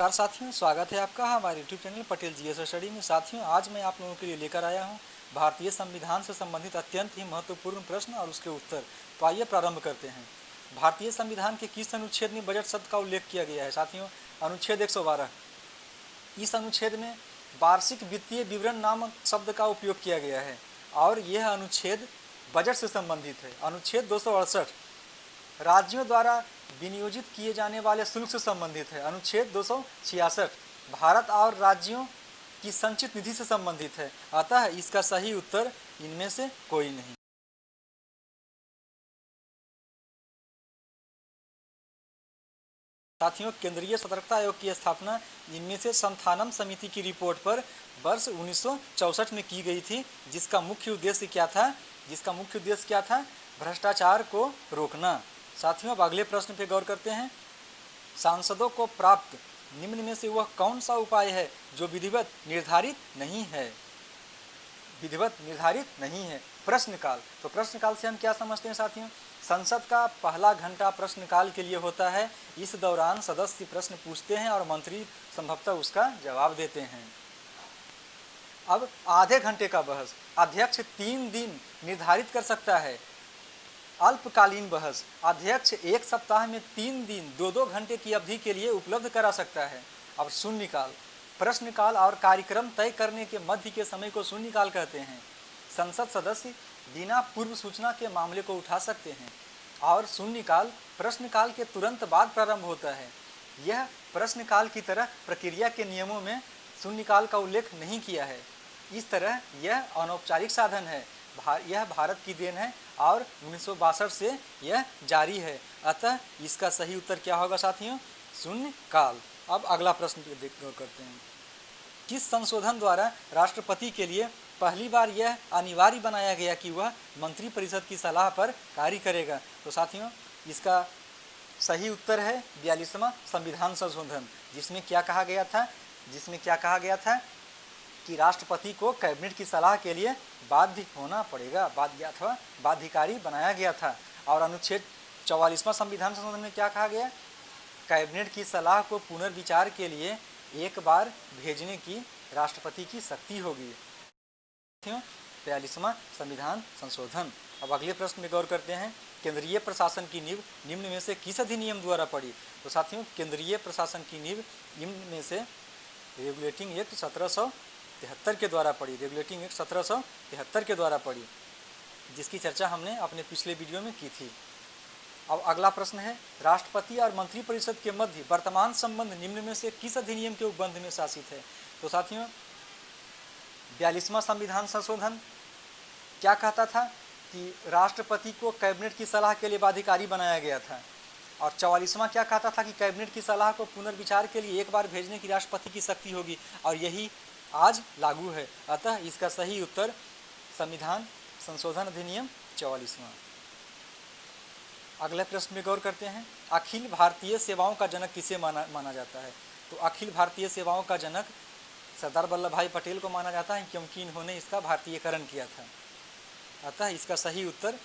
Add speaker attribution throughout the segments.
Speaker 1: नमस्कार साथियों, स्वागत है आपका हमारे YouTube channel Patel GS study में। साथियों, आज मैं आप लोगों के लिए लेकर आया हूं भारतीय संविधान से संबंधित अत्यंत ही महत्वपूर्ण प्रश्न और उसके उत्तर। तो आइए प्रारंभ करते हैं। भारतीय संविधान के किस अनुच्छेद में बजट शब्द का उल्लेख किया गया है? साथियों, अनुच्छेद 112। इस अनुच्छेद में वार्षिक वित्तीय विवरण नामक शब्द का उपयोग किया गया है और यह अनुच्छेद बजट से संबंधित है। अनुच्छेद 268 राज्यों द्वारा विनियोजित किए जाने वाले शुल्क से संबंधित है। अनुच्छेद 266 भारत और राज्यों की संचित निधि से संबंधित है। अतः इसका सही उत्तर इनमें से कोई नहीं। साथियों, केंद्रीय सतर्कता आयोग की स्थापना इनमें से संथानम समिति की रिपोर्ट पर वर्ष 1964 में की गई थी, जिसका मुख्य उद्देश्य क्या था? भ्रष्टाचार को रोकना। साथियों, अब अगले प्रश्न पे गौर करते हैं। सांसदों को प्राप्त निम्न में से वह कौन सा उपाय है जो विधिवत निर्धारित नहीं है? प्रश्नकाल। तो प्रश्नकाल से हम क्या समझते हैं साथियों? संसद का पहला घंटा प्रश्नकाल के लिए होता है। इस दौरान सदस्य प्रश्न पूछते हैं और मंत्री संभवतः उसका जवाब देते हैं। अब आधे घंटे का बहस। अध्यक्ष 3 दिन निर्धारित कर सकता है। अल्पकालीन बहस। अध्यक्ष 1 सप्ताह में 3 दिन 2-2 घंटे की अवधि के लिए उपलब्ध करा सकता है। अब शून्यकाल। प्रश्नकाल और कार्यक्रम तय करने के मध्य के समय को शून्यकाल कहते हैं। संसद सदस्य बिना पूर्व सूचना के मामले को उठा सकते हैं और शून्यकाल प्रश्नकाल के तुरंत बाद प्रारंभ होता है। यह प्रश्नकाल की तरह प्रक्रिया के नियमों में शून्यकाल का उल्लेख नहीं किया है। इस तरह यह अनौपचारिक साधन है। यह भारत की देन है और 1962 से यह जारी है। अतः इसका सही उत्तर क्या होगा साथियों? शून्यकाल। अब अगला प्रश्न करते हैं। किस संशोधन द्वारा राष्ट्रपति के लिए पहली बार यह अनिवार्य बनाया गया कि वह मंत्रिपरिषद की सलाह पर कार्य करेगा? तो साथियों, इसका सही उत्तर है 42वां संविधान संशोधन, जिसमें क्या कहा गया था कि राष्ट्रपति को कैबिनेट की सलाह के लिए बाध्य होना पड़ेगा, बाध्यकारी बनाया गया था। और अनुच्छेद 44वां संविधान संशोधन में क्या कहा गया? कैबिनेट की सलाह को पुनर्विचार के लिए एक बार भेजने की राष्ट्रपति की शक्ति होगी। 42वां संविधान संशोधन। अब अगले प्रश्न में गौर करते हैं। केंद्रीय प्रशासन की नींव निम्न में से किस अधिनियम द्वारा पड़ी? तो साथियों, केंद्रीय प्रशासन की नींव निम्न में से रेगुलेटिंग एक्ट 1773 के द्वारा पड़ी। रेगुलेटिंग एक्ट 1773 के द्वारा पड़ी, जिसकी चर्चा हमने अपने पिछले वीडियो में की थी। अब अगला प्रश्न है, राष्ट्रपति और मंत्रिपरिषद के मध्य वर्तमान संबंध निम्न में से किस अधिनियम के उपबंध में शासित है? तो साथियों, 42वां संविधान संशोधन क्या कहता था कि राष्ट्रपति को कैबिनेट की सलाह के लिए बाध्यकारी बनाया गया था, और 44वां क्या कहता था कि कैबिनेट की सलाह को पुनर्विचार के लिए एक बार भेजने की राष्ट्रपति की शक्ति होगी, और यही आज लागू है। अतः इसका सही उत्तर संविधान संशोधन अधिनियम 44वां। अगले प्रश्न में गौर करते हैं। अखिल भारतीय सेवाओं का जनक किसे माना जाता है? तो अखिल भारतीय सेवाओं का जनक सरदार वल्लभ भाई पटेल को माना जाता है, क्योंकि इन्होंने इसका भारतीयकरण किया था। अतः इसका सही उत्तर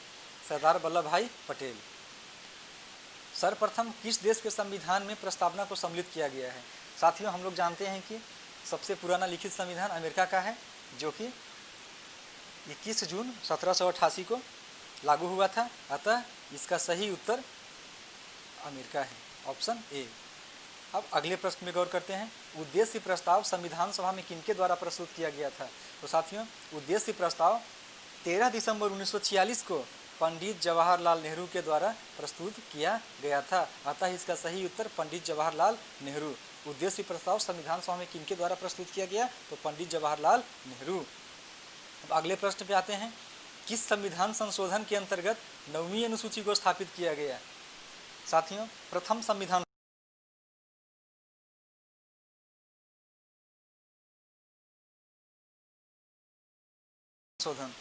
Speaker 1: सरदार वल्लभ भाई पटेल। सर्वप्रथम किस देश के संविधान में प्रस्तावना को सम्मिलित किया गया है? साथियों, हम लोग जानते हैं कि सबसे पुराना लिखित संविधान अमेरिका का है, जो कि 21 जून 1788 को लागू हुआ था। अतः इसका सही उत्तर अमेरिका है, ऑप्शन ए। अब अगले प्रश्न में गौर करते हैं। उद्देश्य प्रस्ताव संविधान सभा में किनके द्वारा प्रस्तुत किया गया था? तो साथियों, उद्देश्य प्रस्ताव 13 दिसंबर 1946 को पंडित जवाहरलाल नेहरू के द्वारा प्रस्तुत किया गया था। अतः इसका सही उत्तर पंडित जवाहरलाल नेहरू। उद्देश्य प्रस्ताव संविधान सभा में किनके द्वारा प्रस्तुत किया गया? तो पंडित जवाहरलाल नेहरू। अब अगले प्रश्न पे आते हैं। किस संविधान संशोधन के अंतर्गत 9वीं अनुसूची को स्थापित किया गया? साथियों, प्रथम संविधान संशोधन।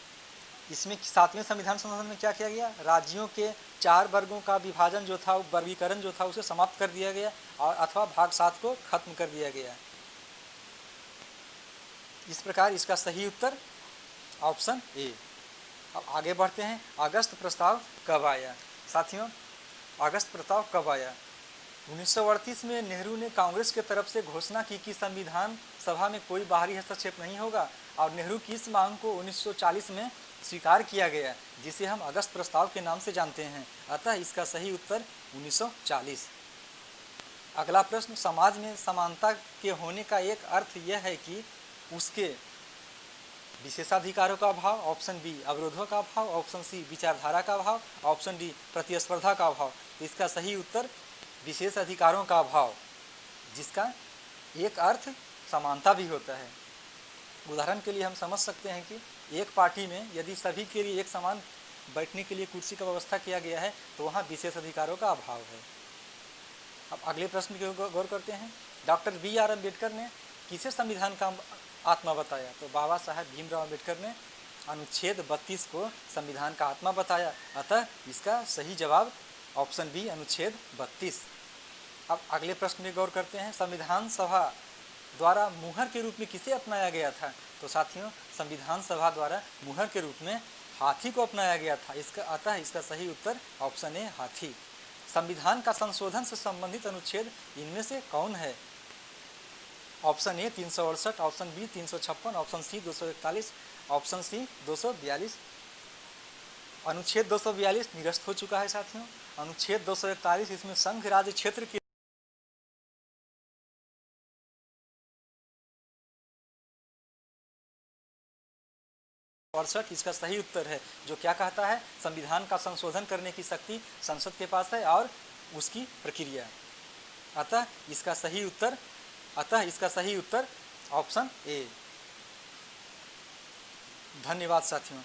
Speaker 1: इसमें 7वें संविधान संशोधन में क्या किया गया? राज्यों के 4 वर्गों का विभाजन जो था, वर्गीकरण जो था, उसे समाप्त कर दिया गया और अथवा भाग 7 को खत्म कर दिया गया। इस प्रकार इसका सही उत्तर ऑप्शन ए। अब आगे बढ़ते हैं। अगस्त प्रस्ताव कब आया? साथियों, अगस्त प्रस्ताव कब आया? 1938 में नेहरू ने कांग्रेस के तरफ से घोषणा की कि संविधान सभा में कोई बाहरी हस्तक्षेप नहीं होगा और नेहरू की इस मांग को 1940 में स्वीकार किया गया, जिसे हम अगस्त प्रस्ताव के नाम से जानते हैं। अतः इसका सही उत्तर 1940। अगला प्रश्न, समाज में समानता के होने का एक अर्थ यह है कि उसके विशेषाधिकारों का अभाव, ऑप्शन बी अवरोधों का अभाव, ऑप्शन सी विचारधारा का अभाव, ऑप्शन डी प्रतिस्पर्धा का अभाव। तो इसका सही उत्तर विशेष अधिकारों का अभाव, जिसका एक अर्थ समानता भी होता है। उदाहरण के लिए हम समझ सकते हैं कि एक पार्टी में यदि सभी के लिए एक समान बैठने के लिए कुर्सी का व्यवस्था किया गया है तो वहाँ विशेष अधिकारों का अभाव है। अब अगले प्रश्न की गौर करते हैं। Doctor B R. अम्बेडकर ने किसे संविधान का आत्मा बताया? तो बाबा साहेब भीमराव अम्बेडकर ने अनुच्छेद 32 को संविधान का आत्मा बताया। अतः इसका सही जवाब ऑप्शन बी अनुच्छेद 32। अब अगले प्रश्न में गौर करते हैं। संविधान सभा द्वारा मुहर के रूप में किसे अपनाया गया था? तो साथियों, संविधान सभा द्वारा मुहर के रूप में हाथी को अपनाया गया था। अतः इसका सही उत्तर ऑप्शन ए हाथी। संविधान का संशोधन से संबंधित अनुच्छेद इनमें से कौन है? Option A 368, option B 356, option C 241, option C 242। अनुच्छेद 242 निरस्त हो चुका है साथियों। अनुच्छेद 241 इसमें संघ राज्य क्षेत्र के इसका सही उत्तर है, जो क्या कहता है? संविधान का संशोधन करने की शक्ति संसद के पास है और उसकी प्रक्रिया। अतः इसका सही उत्तर ऑप्शन ए। धन्यवाद साथियों।